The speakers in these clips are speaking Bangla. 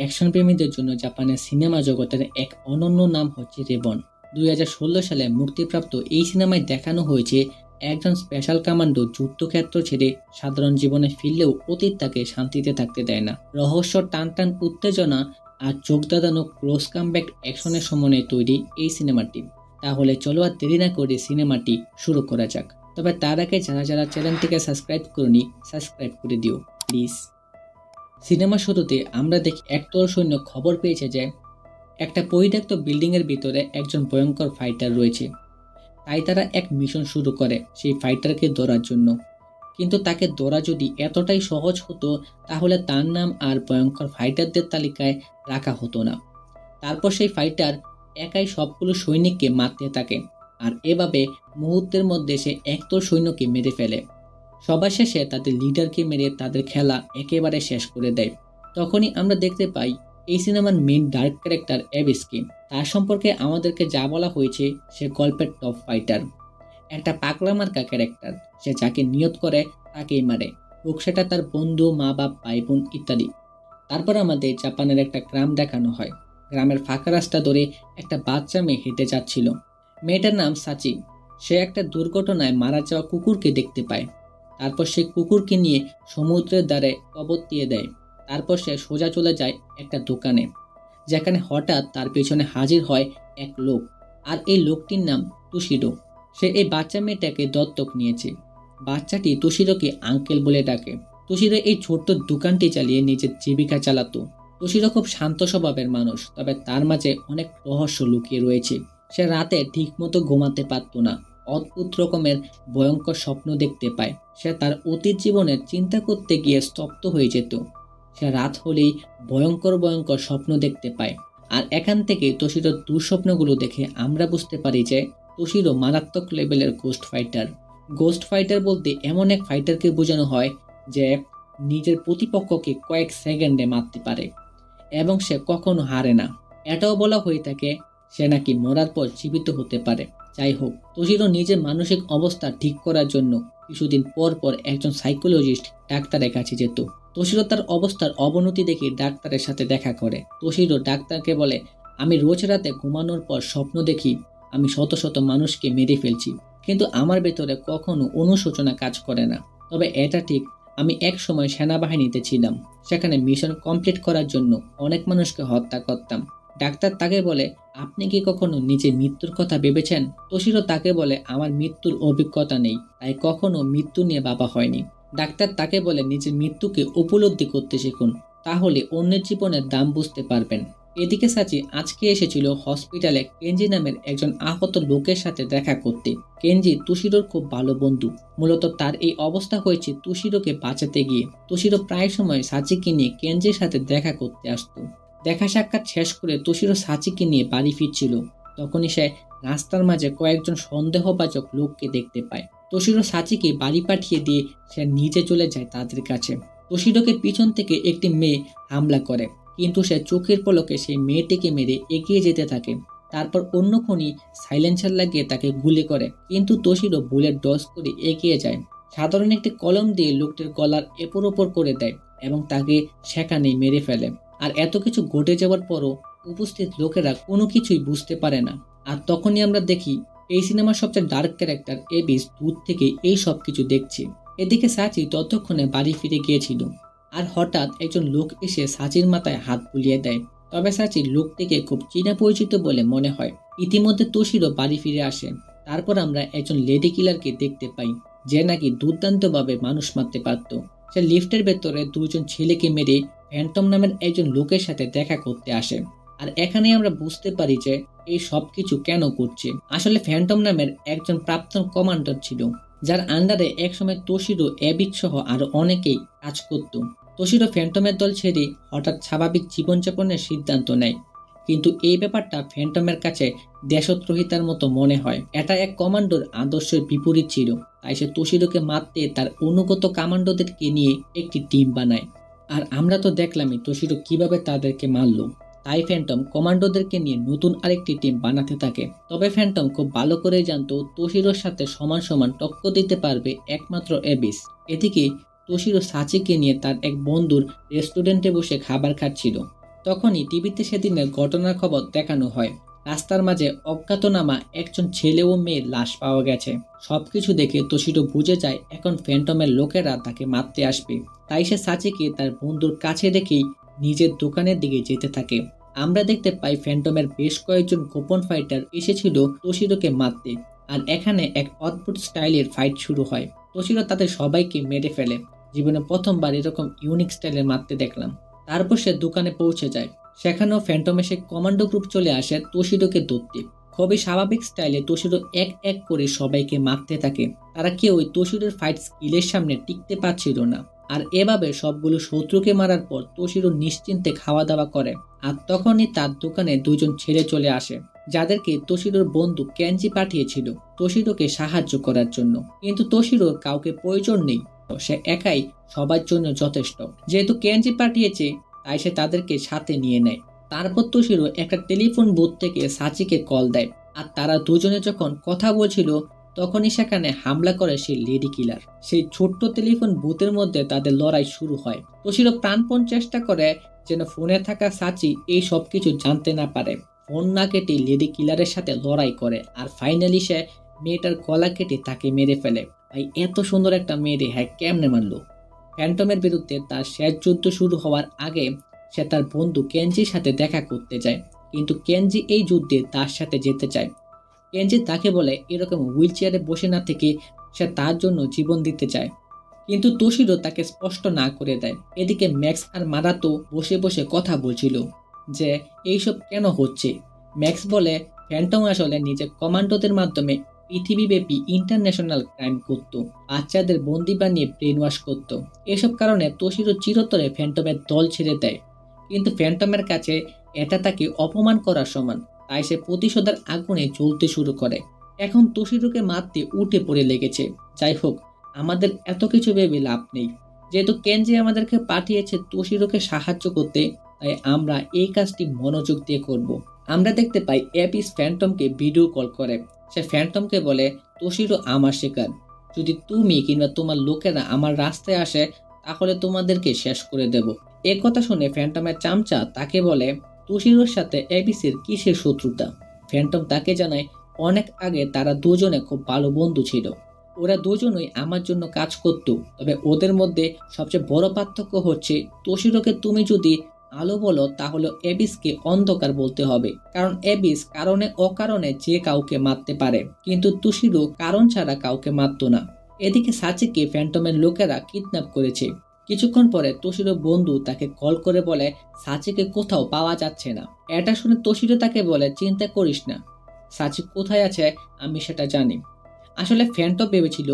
অ্যাকশন প্রেমীদের জন্য জাপানের সিনেমা জগতের এক অনন্য নাম হচ্ছে রেবন। 2016 সালে মুক্তিপ্রাপ্ত এই সিনেমায় দেখানো হয়েছে একজন স্পেশাল কমান্ডো যুদ্ধক্ষেত্র ছেড়ে সাধারণ জীবনে ফিরলেও অতীত তাকে শান্তিতে থাকতে দেয় না। রহস্য, টান উত্তেজনা আর চোখ ধাঁধানো ক্লোজ কামব্যাক অ্যাকশনের সমন্বয়ে তৈরি এই সিনেমাটি। তাহলে চলো আর দেরি না করে সিনেমাটি শুরু করা যাক। তবে তার আগে যারা চ্যানেলটিকে সাবস্ক্রাইব করনি, সাবস্ক্রাইব করে দিও প্লিজ। সিনেমা শুরুতে আমরা দেখি একদল সৈন্য খবর পেয়েছে যে একটা পরিত্যক্ত বিল্ডিং এর ভিতরে একজন ভয়ঙ্কর ফাইটার রয়েছে। তাই তারা এক মিশন শুরু করে সেই ফাইটারকে ধরার জন্য। কিন্তু তাকে ধরা যদি এতটাই সহজ হতো তাহলে তার নাম আর ভয়ঙ্কর ফাইটারদের তালিকায় রাখা হতো না। তারপর সেই ফাইটার একাই সবগুলো সৈনিককে মারতে থাকে আর এভাবে মুহূর্তের মধ্যে সে একদল সৈন্যকে মেরে ফেলে। সবার শেষে তাদের লিডারকে মেরে তাদের খেলা একেবারে শেষ করে দেয়। তখনই আমরা দেখতে পাই এই সিনেমার মেইন ডার্ক ক্যারেক্টার অ্যাবিসকে। তার সম্পর্কে আমাদেরকে যা বলা হয়েছে, সে গল্পের টপ ফাইটার, একটা পাগলা মার্কা ক্যারেক্টার। সে যাকে নিয়ত করে তাকেই মারে, হোক সেটা তার বন্ধু, মা বাপ, ভাই বোন ইত্যাদি। তারপর আমাদের জাপানের একটা গ্রাম দেখানো হয়। গ্রামের ফাঁকা রাস্তা ধরে একটা বাচ্চা মেয়ে হেঁটে যাচ্ছিল। মেয়েটার নাম সাচি। সে একটা দুর্ঘটনায় মারা যাওয়া কুকুরকে দেখতে পায়। তারপর সে কুকুরকে নিয়ে সমুদ্রের ধারে কবর দিয়ে দেয়। তারপর সে সোজা চলে যায় একটা দোকানে, যেখানে হঠাৎ তার পেছনে হাজির হয় এক লোক। আর এই লোকটির নাম তুশিরো। সে এই বাচ্চা মেয়েটাকে দত্তক নিয়েছে। বাচ্চাটি তুশিরোকে আঙ্কেল বলে ডাকে। তুশিরো এই ছোট্ট দোকানটি চালিয়ে নিজের জীবিকা চালাতো। তুশিরো খুব শান্ত স্বভাবের মানুষ, তবে তার মাঝে অনেক রহস্য লুকিয়ে রয়েছে। সে রাতে ঠিকমতো ঘুমাতে পারত না, অদ্ভুত রকমের ভয়ঙ্কর স্বপ্ন দেখতে পায়। সে তার অতীত জীবনের চিন্তা করতে গিয়ে স্তব্ধ হয়ে যেত। সে রাত হলেই ভয়ঙ্কর স্বপ্ন দেখতে পায়। আর এখান থেকে তোশিরোর দুঃস্বপ্নগুলো দেখে আমরা বুঝতে পারি যে তোশিরো মারাত্মক লেভেলের গোস্ট ফাইটার। গোস্ট ফাইটার বলতে এমন এক ফাইটারকে বোঝানো হয় যে নিজের প্রতিপক্ষকে কয়েক সেকেন্ডে মারতে পারে এবং সে কখনো হারে না। এটাও বলা হয়ে থাকে সে নাকি মরার পর জীবিত হতে পারে। যাই হোক, তোশিরো নিজের মানসিক অবস্থা ঠিক করার জন্য কিছুদিন পর পর একজন সাইকোলজিস্ট ডাক্তারের কাছে যেত। তোশিরো তার অবস্থার অবনতি দেখে ডাক্তারের সাথে দেখা করে। তোশিরো ডাক্তারকে বলে, আমি রোজ রাতে ঘুমানোর পর স্বপ্ন দেখি আমি শত শত মানুষকে মেরে ফেলছি, কিন্তু আমার ভেতরে কখনো অনুশোচনা কাজ করে না। তবে এটা ঠিক, আমি এক সময় সেনাবাহিনীতে ছিলাম, সেখানে মিশন কমপ্লিট করার জন্য অনেক মানুষকে হত্যা করতাম। ডাক্তার তাকে বলে, আপনি কি কখনো নিজের মৃত্যুর কথা ভেবেছেন? তোশিরো তাকে বলে, আমার মৃত্যুর অভিজ্ঞতা নেই, তাই কখনো মৃত্যু নিয়ে ভাবা হয়নি। ডাক্তার তাকে বলে, নিজের মৃত্যুকে উপলব্ধি করতে শিখুন, তাহলে অন্যের জীবনের দাম বুঝতে পারবেন। এদিকে সাচি আজকে এসেছিল হসপিটালে কেনজি নামের একজন আহত লোকের সাথে দেখা করতে। কেনজি তুশিরোর খুব ভালো বন্ধু। মূলত তার এই অবস্থা হয়েছে তুশিরোকে বাঁচাতে গিয়ে। তুশিরো প্রায় সময় সাচিকে নিয়ে কেনজির সাথে দেখা করতে আসতো। দেখা সাক্ষাৎ শেষ করে তুশিরো সাচিকে নিয়ে বাড়ি ফিরছিল। তখনই সে রাস্তার মাঝে কয়েকজন সন্দেহভাজন লোককে দেখতে পায়। তোশিরো সাচিকে বাড়ি পাঠিয়ে দিয়ে সে নিজে চলে যায় তাদের কাছে। তোশিরোকে পিছন থেকে একটি মেয়ে হামলা করে, কিন্তু সে চোখের পলকে সেই মেয়েটিকে মেরে এগিয়ে যেতে থাকে। তারপর অন্য খুনি সাইলেন্সার লাগিয়ে তাকে গুলি করে, কিন্তু তোশিরো বুলেট ডজ করে এগিয়ে যায়। সাধারণ একটি কলম দিয়ে লোকটির গলার এপর ওপর করে দেয় এবং তাকে সেখানেই মেরে ফেলে। আর এত কিছু ঘটে যাওয়ার পরও উপস্থিত লোকেরা কোনো কিছুই বুঝতে পারে না। আর তখনই আমরা দেখি এই সিনেমার সবচেয়ে ডার্ক ক্যারেক্টার এবিস দূর থেকে এই সব কিছু দেখছে। এদিকে সাচি ততক্ষণে বাড়ি ফিরে গিয়েছিল। আর হঠাৎ একজন লোক এসে সাচির মাথায় হাত বুলিয়ে দেয়। তবে সাচি লোকটিকে খুব চেনা পরিচিত বলে মনে হয়। ইতিমধ্যে তোশিরো বাড়ি ফিরে আসে। তারপর আমরা একজন লেডি কিলারকে দেখতে পাই, যে নাকি দুর্দান্তভাবে মানুষ মারতে পারত। সে লিফটের ভেতরে দুজন ছেলেকে মেরে ফ্যান্টম নামের একজন লোকের সাথে দেখা করতে আসে। আর এখানে আমরা বুঝতে পারি যে এই সব কিছু কেন করছে। আসলে ফ্যান্টম নামের একজন প্রাক্তন কমান্ডার ছিল, যার আন্ডারে একসময় তোশিরো, অ্যাবিস সহ আরো অনেকেই কাজ করত। তোশিরো ফ্যান্টমের দল ছেড়ে হঠাৎ স্বাভাবিক জীবনযাপনের সিদ্ধান্ত নেয়, কিন্তু এই ব্যাপারটা ফ্যান্টমের কাছে দেশদ্রোহিতার মতো মনে হয়। এটা এক কমান্ডোর আদর্শের বিপরীত ছিল। তাই সে তোশিরোকে মারতে তার অনুগত কমান্ডোদেরকে নিয়ে একটি টিম বানায়। আর আমরা তো দেখলামই তোশিরো কিভাবে তাদেরকে মারলো। তাই ফ্যান্টম কমান্ডোদেরকে নিয়ে নতুন আরেকটি টিম বানাতে থাকে। তবে ফ্যান্টম খুব ভালো করে জানতো তোশিরোর সাথে সমান সমান টক্কর দিতে পারবে একমাত্র অ্যাবিস। এদিকে তোশিরো সাচিকে নিয়ে তার এক বন্ধুর রেস্টুরেন্টে বসে খাবার খাচ্ছিল। তখনই টিভিতে সেদিনের ঘটনার খবর দেখানো হয়। রাস্তার মাঝে অজ্ঞাতনামা একজন ছেলে ও মেয়ের লাশ পাওয়া গেছে। সবকিছু দেখে তোশিরো বুঝে যায় এখন ফ্যান্টমের লোকেরা তাকে মারতে আসবে। তাই সে সাচিকে তার বন্ধুর কাছে রেখেই নিজের দোকানের দিকে যেতে থাকে। আমরা দেখতে পাই ফ্যান্টমের বেশ কয়েকজন গোপন ফাইটার এসেছিল তোশিরোকে মারতে, আর এখানে এক অদ্ভুত স্টাইলের ফাইট শুরু হয়। তোশিরো তাদের সবাইকে মেরে ফেলে। জীবনে প্রথমবার এরকম ইউনিক স্টাইলে মারতে দেখলাম। তারপর সে দোকানে পৌঁছে যায়। সেখানেও ফ্যান্টম এসে কমান্ডো গ্রুপ চলে আসে তোশিরোকে ধরতে। খুবই স্বাভাবিক স্টাইলে তোশিরো এক এক করে সবাইকে মারতে থাকে। তারা কেউই তোশিরোর ফাইট স্কিলের সামনে টিকতে পারছিল না। আর এভাবে সবগুলো শত্রুকে মারার পর তোশিরো নিশ্চিন্তে খাওয়া দাওয়া করে। আর তখনই তার দোকানে দুজন ছেলে চলে আসে, যাদেরকে তোশিরোর বন্ধু কেনজি পাঠিয়েছিল তোশিরোকে সাহায্য করার জন্য। কিন্তু তোশিরোর কাউকে প্রয়োজন নেই, সে একাই সবার জন্য যথেষ্ট। যেহেতু কেনজি পাঠিয়েছে তাই সে তাদেরকে সাথে নিয়ে নেয়। তারপর তোশিরো একটা টেলিফোন বুথ থেকে সাচিকে কল দেয়। আর তারা দুজনে যখন কথা বলছিল তখনই সেখানে হামলা করে সেই লেডি কিলার। সেই ছোট্ট টেলিফোন বুথের মধ্যে তাদের লড়াই শুরু হয়। তোশিরো প্রাণপণ চেষ্টা করে যেন ফোনে থাকা সাচি এই সবকিছু জানতে না পারে। ফোন না কেটে লেডি কিলারের সাথে লড়াই করে, আর ফাইনালি সে মেয়েটার গলা কেটে তাকে মেরে ফেলে। ভাই এত সুন্দর একটা মেয়েরে হ্যাঁ কেমনে মারলো? ফ্যান্টমের বিরুদ্ধে তার শেষ যুদ্ধ শুরু হওয়ার আগে সে তার বন্ধু কেনজির সাথে দেখা করতে যায়, কিন্তু কেনজি এই যুদ্ধে তার সাথে যেতে চায়। কেনজি তাকে বলে এরকম হুইল চেয়ারে বসে না থেকে সে তার জন্য জীবন দিতে চায়, কিন্তু তোশিরো তাকে স্পষ্ট না করে দেয়। এদিকে ম্যাক্স আর মারাতো বসে বসে কথা বলছিল যে এইসব কেন হচ্ছে। ম্যাক্স বলে ফ্যান্টম আসলে নিজের কমান্ডোদের মাধ্যমে পৃথিবীব্যাপী ইন্টারন্যাশনাল ক্রাইম করত, বাচ্চাদের বন্দি বানিয়ে ব্রেন ওয়াশ করত। এসব কারণে তোশিরো চিরতরে ফ্যান্টমের দল ছেড়ে দেয়। কিন্তু ফ্যান্টমের কাছে এটা তাকে অপমান করার সমান, তাই সে প্রতিশোধের আগুনে জ্বলতে শুরু করে। এখন তোশিরোকে মারতে উঠে পড়ে লেগেছে। যাই হোক, আমাদের এত কিছু ভেবে লাভ নেই। যেহেতু কেনজি আমাদেরকে পাঠিয়েছে তোশিরোকে সাহায্য করতে, তাই আমরা এই কাজটি মনোযোগ দিয়ে করব। আমরা দেখতে পাই এপিস ফ্যান্টমকে ভিডিও কল করে। সে ফ্যান্টমকে বলে তোশিরো আমার শিকার, যদি তুমি কিংবা তোমার লোকেরা আমার রাস্তায় আসে তাহলে তোমাদেরকে শেষ করে দেব। এ কথা শুনে ফ্যান্টমের চামচা তাকে বলে তোশিরোর সাথে এপিসের কিসের শত্রুতা। ফ্যান্টম তাকে জানায় অনেক আগে তারা দুজনে খুব ভালো বন্ধু ছিল। ওরা দুজনই আমার জন্য কাজ করত, তবে ওদের মধ্যে সবচেয়ে বড় পার্থক্য হচ্ছে তোশিরোকে তুমি যদি আলো বলো তাহলে এবিসকে অন্ধকার বলতে হবে, কারণ এবিস কারণে অকারণে যে কাউকে মারতে পারে, কিন্তু তোশিরো কারণ ছাড়া কাউকে মারতো না। এদিকে সাচিকে ফ্যান্টমের লোকেরা কিডন্যাপ করেছে। কিছুক্ষণ পরে তোশিরো বন্ধু তাকে কল করে বলে সাচিকে কোথাও পাওয়া যাচ্ছে না। এটা শুনে তোশিরো তাকে বলে চিন্তা করিস না, সাচি কোথায় আছে আমি সেটা জানি। আসলে ফ্যান্টম ভেবেছিল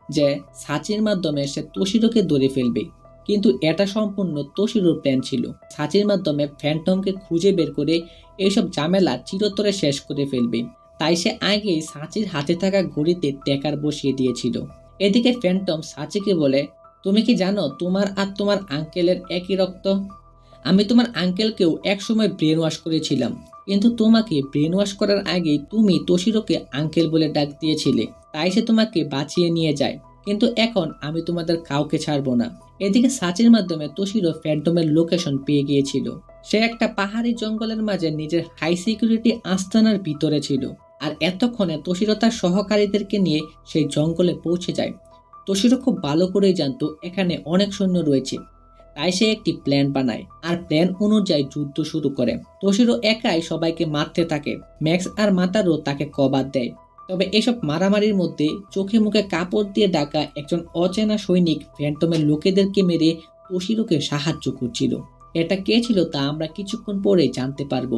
যে সাচির মাধ্যমে সে তোশিরোকে ধরে ফেলবে, কিন্তু এটা সম্পূর্ণ তোশিরোর প্ল্যান ছিল। সাচির মাধ্যমে ফ্যান্টমকে খুঁজে বের করে এইসব ঝামেলা চিরতরে শেষ করে ফেলবে। তাই সে আগেই সাচির হাতে থাকা ঘড়িতে ট্যাকার বসিয়ে দিয়েছিল। এদিকে ফ্যান্টম সাচিকে বলে তুমি কি জানো তোমার আর তোমার আঙ্কেলের একই রক্ত? আমি তোমার আঙ্কেলকেও একসময় ব্রেন ওয়াশ করেছিলাম, কিন্তু তোমাকে ব্রেন ওয়াশ করার আগেই তুমি তোশিরোকে আঙ্কেল বলে ডাক দিয়েছিলে, তাই সে তোমাকে বাঁচিয়ে নিয়ে যায়। কিন্তু এখন আমি তোমাদের কাউকে ছাড়বো না। এদিকে সাচির মাধ্যমে তোশিরো ফ্যান্টমের লোকেশন পেয়ে গিয়েছিল। সে একটা পাহাড়ি জঙ্গলের মাঝে নিজের হাই সিকিউরিটি আস্তানার ভিতরে ছিল, আর এতক্ষণে তোশিরো তার সহকারীদেরকে নিয়ে সেই জঙ্গলে পৌঁছে যায়। তোশিরো খুব ভালো করেই জানতো এখানে অনেক সৈন্য রয়েছে, তাই সে একটি প্ল্যান বানায় আর প্ল্যান অনুযায়ী যুদ্ধ শুরু করে। তোশিরো একাই সবাইকে মারতে থাকে। ম্যাক্স আর মাতারো তাকে কভার দেয়। তবে এসব মারামারির মধ্যে চোখে মুখে কাপড় দিয়ে ঢাকা একজন অচেনা সৈনিক ফ্যান্টমের লোকেদেরকে মেরে তোশিরোকে সাহায্য করছিল। এটা কে ছিল তা আমরা কিছুক্ষণ পরে জানতে পারবো।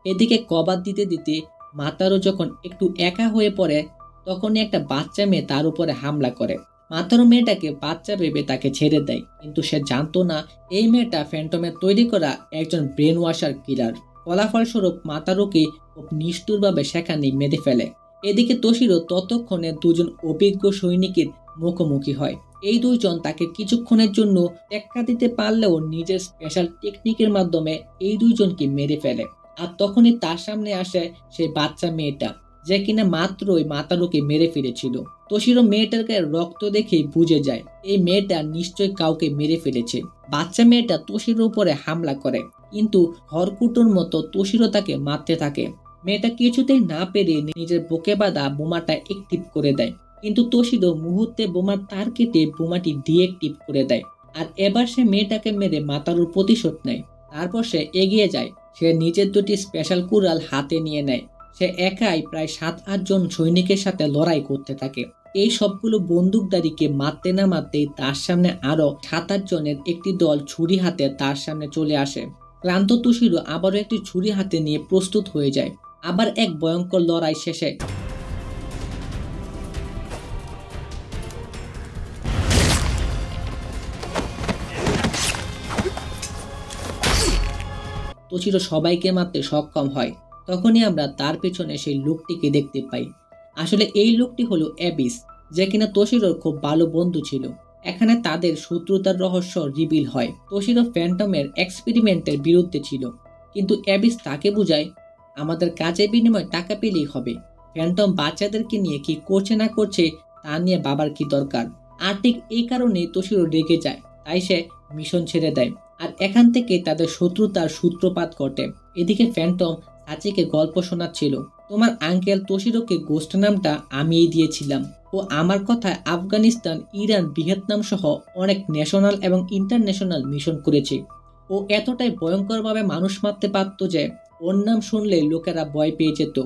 এদিকে কভার দিতে দিতে মাতারো যখন একটু একা হয়ে পড়ে তখনই একটা বাচ্চা মেয়ে তার উপরে হামলা করে। মাতারো মেয়েটাকে বাচ্চা ভেবে তাকে ছেড়ে দেয়, কিন্তু সে জানতো না এই মেয়েটা ফ্যান্টমের তৈরি করা একজন ব্রেন ওয়াশার কিলার। ফলাফলস্বরূপ মাতারোকে খুব নিষ্ঠুরভাবে সেখানে মেরে ফেলে। এদিকে তোশিরো ততক্ষণে দুজন অভিজ্ঞ সৈনিকের মুখোমুখি হয়। এই দুইজন তাকে কিছুক্ষণের জন্য টেক্কা দিতে পারলেও নিজের স্পেশাল টেকনিকের মাধ্যমে এই দুইজনকে মেরে ফেলে। আর তখনই তার সামনে আসে সেই বাচ্চা মেয়েটা, যে কিনা মাত্রই মাতারোকে মেরে ফেলেছিল। তোশিরো মেয়েটার গায়ে রক্ত দেখেই বুঝে যায় এই মেয়েটা নিশ্চয়ই কাউকে মেরে ফেলেছে। বাচ্চা মেয়েটা তোশিরোর উপরে হামলা করে, কিন্তু খড়কুটোর মতো তোশিরো তাকে মারতে থাকে। মেয়েটা কিছুতেই না পেরে নিজের বুকে বাঁধা বোমাটা অ্যাক্টিভ করে দেয়, কিন্তু তোশিরো মুহূর্তে বোমার তার কেটে বোমাটি ডিঅ্যাক্টিভ করে দেয়। আর এবার সে মেয়েটাকে মেরে মাতারুর প্রতিশোধ নেয়। তারপর সে এগিয়ে যায়। সে নিজের দুটি স্পেশাল কুড়াল হাতে নিয়ে নেয়। সে একাই প্রায় 7-8 জন সৈনিকের সাথে লড়াই করতে থাকে। এই সবগুলো বন্দুকধারীকে মারতে না মারতেই তার সামনে আরো 7-8 জনের একটি দল ছুরি হাতে তার সামনে চলে আসে। ক্লান্ত তোশিরো আবারও একটি ছুরি হাতে নিয়ে প্রস্তুত হয়ে যায়। আবার এক ভয়ঙ্কর লড়াই শেষে তোশিরো সবাইকে মারতে সক্ষম হয়। তখনই আমরা তার পেছনে সেই লোকটিকে দেখতে পাই। আসলে এই লোকটি হলো অ্যাবিস, যে কিনা তোশিরোর খুব ভালো বন্ধু ছিল। এখানে তাদের শত্রুতার রহস্য রিভিল হয়। তোশিরো ফ্যান্টমের এক্সপেরিমেন্টের বিরুদ্ধে ছিল, কিন্তু অ্যাবিস তাকে বুঝায় আমাদের কাজের বিনিময়ে টাকা পেলেই হবে। ফ্যান্টম বাচ্চাদেরকে নিয়ে কি করছে না করছে তা নিয়ে বাবার কি দরকার। আর ঠিক এই কারণেই তোশিরো রেগে যায়, তাই সে মিশন ছেড়ে দেয়। আর এখান থেকে তাদের শত্রুতার সূত্রপাত ঘটে। এদিকে ফ্যান্টম সাচিকে গল্প শোনাচ্ছিল। তোমার আঙ্কেল তোশিরোকে গোস্ট নামটা আমিই দিয়েছিলাম। ও আমার কথায় আফগানিস্তান, ইরান, ভিয়েতনাম সহ অনেক ন্যাশনাল এবং ইন্টারন্যাশনাল মিশন করেছে। ও এতটাই ভয়ঙ্করভাবে মানুষ মারতে পারত যে ওর নাম শুনলে লোকেরা ভয় পেয়ে যেত।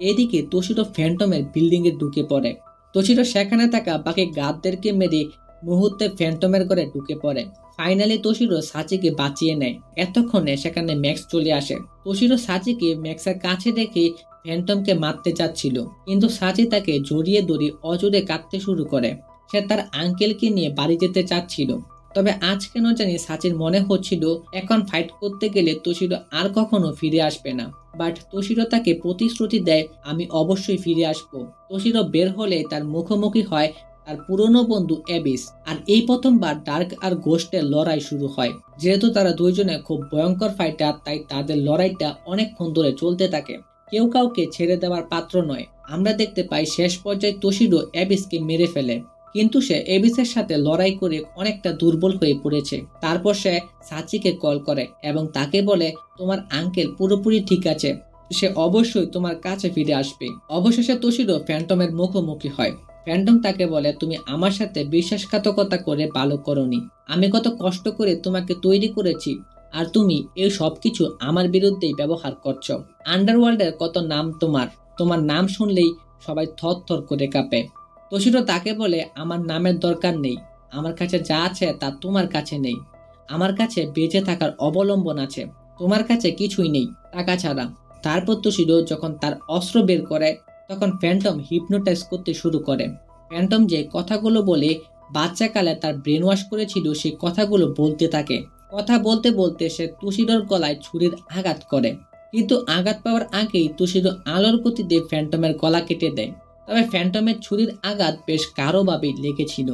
এদিকে তোশিরো ফ্যান্টমের বিল্ডিং এ ঢুকে পড়ে। তোশিরো সেখানে থাকা বাকি গার্ডদেরকে মেরে মুহূর্তে ফ্যান্টমের ঘরে ঢুকে পড়ে। ফাইনালি তোশিরো সাচিকে বাঁচিয়ে নেয়। এতক্ষণে সেখানে ম্যাক্স চলে আসে। তোশিরো সাচিকে ম্যাক্সের কাছে রেখে ফ্যান্টমকে মারতে চাচ্ছিল, কিন্তু সাচি তাকে জড়িয়ে ধরে অজোরে কাঁদতে শুরু করে। সে তার আঙ্কেলকে নিয়ে বাড়ি যেতে চাচ্ছিল। তবে আজ কেন জানি সাচির মনে হচ্ছিল এখন ফাইট করতে গেলে তোশিরো আর কখনো ফিরে আসবে না। বাট তোশিরো তাকে প্রতিশ্রুতি দেয়, আমি অবশ্যই ফিরে আসবো। তোশিরো বের হলে তার মুখোমুখি হয় তার পুরনো বন্ধু অ্যাবিস। আর এই প্রথমবার ডার্ক আর গোস্টের লড়াই শুরু হয়। যেহেতু তারা দুইজনে খুব ভয়ঙ্কর ফাইটার, তাই তাদের লড়াইটা অনেকক্ষণ ধরে চলতে থাকে। কেউ কাউকে ছেড়ে দেওয়ার পাত্র নয়। আমরা দেখতে পাই শেষ পর্যায়ে তোশিরো অ্যাবিসকে মেরে ফেলে, কিন্তু সে এবিসের সাথে লড়াই করে অনেকটা দুর্বল হয়ে পড়েছে। তারপর সে সাচিকে কল করে এবং তাকে বলে তোমার আঙ্কেল পুরোপুরি ঠিক আছে, সে অবশ্যই তোমার কাছে ফিরে আসবে। অবশেষে তোশিরো ফ্যান্টমের মুখোমুখি হয়। ফ্যান্টম তাকে বলে তুমি আমার সাথে বিশ্বাসঘাতকতা করে ভালো করনি। আমি কত কষ্ট করে তোমাকে তৈরি করেছি, আর তুমি এই সবকিছু আমার বিরুদ্ধেই ব্যবহার করছো। আন্ডারওয়ার্ল্ডের কত নাম তোমার নাম শুনলেই সবাই থরথর করে কাঁপে। তোশিরো তাকে বলে আমার নামের দরকার নেই, আমার কাছে যা আছে তা তোমার কাছে নেই। আমার কাছে বেঁচে থাকার অবলম্বন আছে, তোমার কাছে কিছুই নেই টাকা ছাড়া। তারপর তোশিরো যখন তার অস্ত্র বের করে তখন ফ্যান্টম হিপনোটাইজ করতে শুরু করে। ফ্যান্টম যে কথাগুলো বলে বাচ্চাকালে তার ব্রেন ওয়াশ করেছিল সেই কথাগুলো বলতে থাকে। কথা বলতে বলতে সে তোশিরোর গলায় ছুরির আঘাত করে, কিন্তু আঘাত পাওয়ার আগেই তোশিরো আলোর গতিতে ফ্যান্টমের গলা কেটে দেয়। তবে ফ্যান্টমের ছুরির আঘাত বেশ গাঢ়ভাবে লেগেছিল,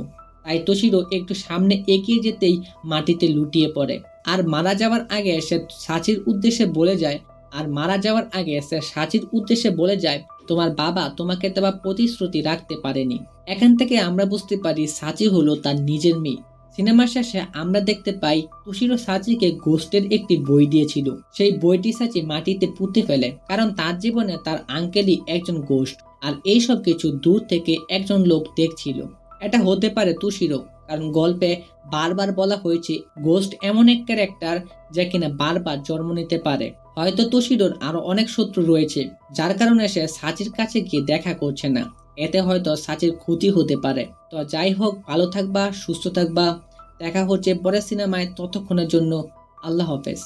তাই তোশিরো একটু সামনে এগিয়ে যেতেই মাটিতে লুটিয়ে পড়ে। আর মারা যাওয়ার আগে সে সাচির উদ্দেশ্যে বলে যায় তোমার বাবা তোমাকে দেওয়া প্রতিশ্রুতি রাখতে পারেনি। এখান থেকে আমরা বুঝতে পারি সাচি হলো তার নিজের মেয়ে। সিনেমার শেষে আমরা দেখতে পাই তোশিরো সাচিকে গোস্টের একটি বই দিয়েছিল। সেই বইটি সাচি মাটিতে পুঁতে ফেলে, কারণ তার জীবনে তার আঙ্কেলই একজন গোস্ট, আর এই সব কিছু দূর থেকে একজন লোক দেখছিল। এটা হতে পারে তোশিরো, কারণ গল্পে বারবার বলা হয়েছে গোস্ট এমন এক ক্যারেক্টার যা কিনা বারবার জন্ম নিতে পারে। হয়তো তোশিরোর আরো অনেক শত্রু রয়েছে, যার কারণে সে সাচির কাছে গিয়ে দেখা করছে না। এতে হয়তো সাচির ক্ষতি হতে পারে। তো যাই হোক, ভালো থাকবা, সুস্থ থাকবা। দেখা হচ্ছে পরের সিনেমায়। ততক্ষণের জন্য আল্লাহ হাফেজ।